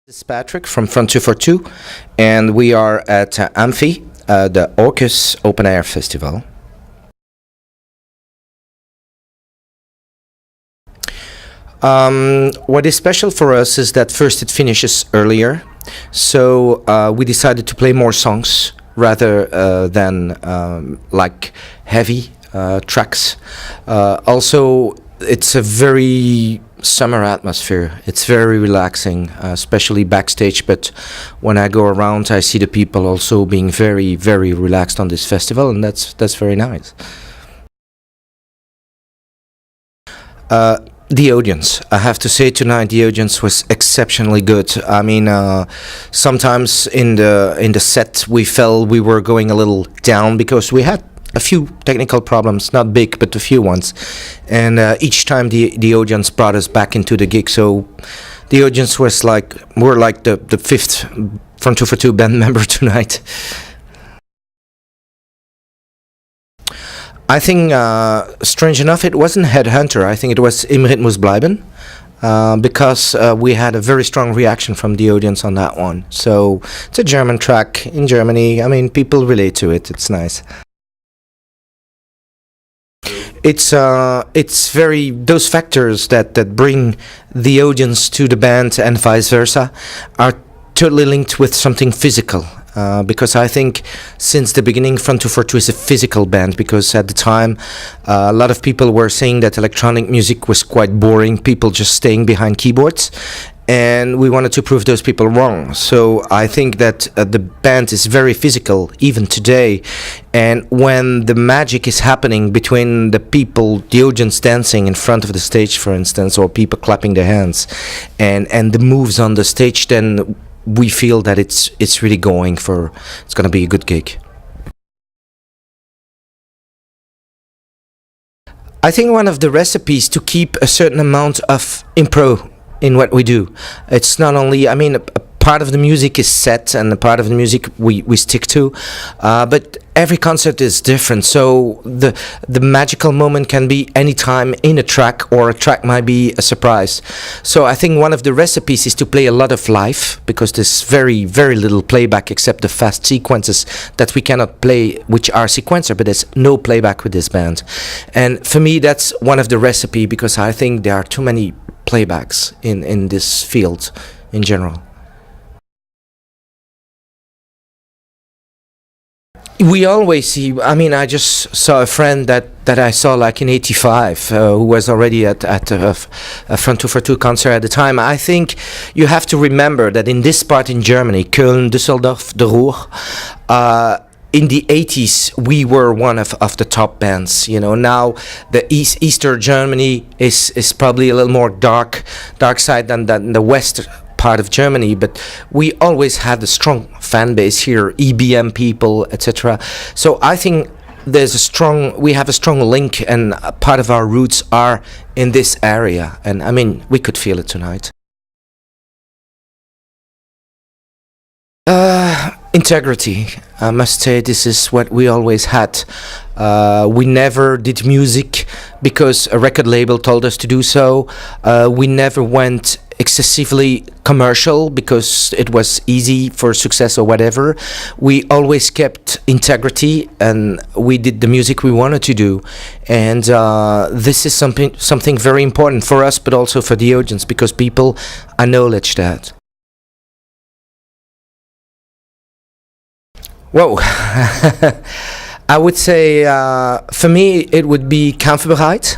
This is Patrick from Front 242, and we are at Amphi, the Orcus Open Air Festival. What is special for us is that first it finishes earlier, so we decided to play more songs rather than like heavy tracks. Also, it's a very summer atmosphere. It's very relaxing, especially backstage, but when I go around I see the people also being very, very relaxed on this festival, and that's very nice. The audience, I have to say tonight the audience was exceptionally good. I mean, sometimes in the set we felt we were going a little down because we had a few technical problems, not big, but a few ones. And each time the audience brought us back into the gig. So the audience was like, we're like the fifth Front 242 band member tonight. I think, strange enough, it wasn't Headhunter. I think it was Im Rhythmus bleiben, because we had a very strong reaction from the audience on that one. So it's a German track in Germany. I mean, people relate to it. It's nice. It's very, those factors that bring the audience to the band and vice versa are totally linked with something physical. Because I think since the beginning Front 242 is a physical band, because at the time a lot of people were saying that electronic music was quite boring, people just staying behind keyboards, and we wanted to prove those people wrong. So I think that the band is very physical even today, and when the magic is happening between the people, the audience dancing in front of the stage, for instance, or people clapping their hands, and the moves on the stage, then we feel that it's really going for, it's going to be a good gig. I think one of the recipes to keep a certain amount of improv in what we do. It's not only, I mean, a part of the music is set and a part of the music we stick to, but every concert is different, so the magical moment can be any time in a track, or a track might be a surprise. So I think one of the recipes is to play a lot of live, because there's very, very little playback except the fast sequences that we cannot play, which are sequencer, but there's no playback with this band. And for me that's one of the recipe, because I think there are too many playbacks in this field in general. We always see, I mean, I just saw a friend that I saw like in '85 who was already at a Front 242 concert at the time. I think you have to remember that in this part in Germany, Köln, Düsseldorf, the Ruhr, in the 80s we were one of the top bands. You know, now the Eastern Germany is probably a little more dark side than the West part of Germany, but we always had a strong fan base here, EBM people, etc. So I think we have a strong link, and part of our roots are in this area, and I mean, we could feel it tonight. Integrity. I must say this is what we always had. We never did music because a record label told us to do so. We never went excessively commercial because it was easy for success or whatever. We always kept integrity, and we did the music we wanted to do. And this is something very important for us, but also for the audience, because people acknowledge that. Whoa. I would say for me it would be Kampfbereit,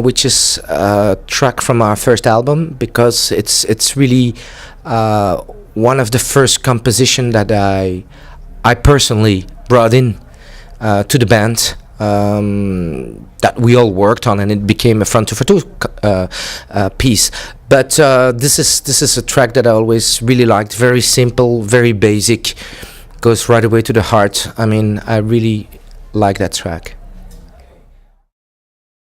which is a track from our first album, because it's really one of the first composition that I personally brought in to the band, that we all worked on, and it became a Front 242 piece. But this is a track that I always really liked. Very simple, very basic, goes right away to the heart. I mean, I really like that track.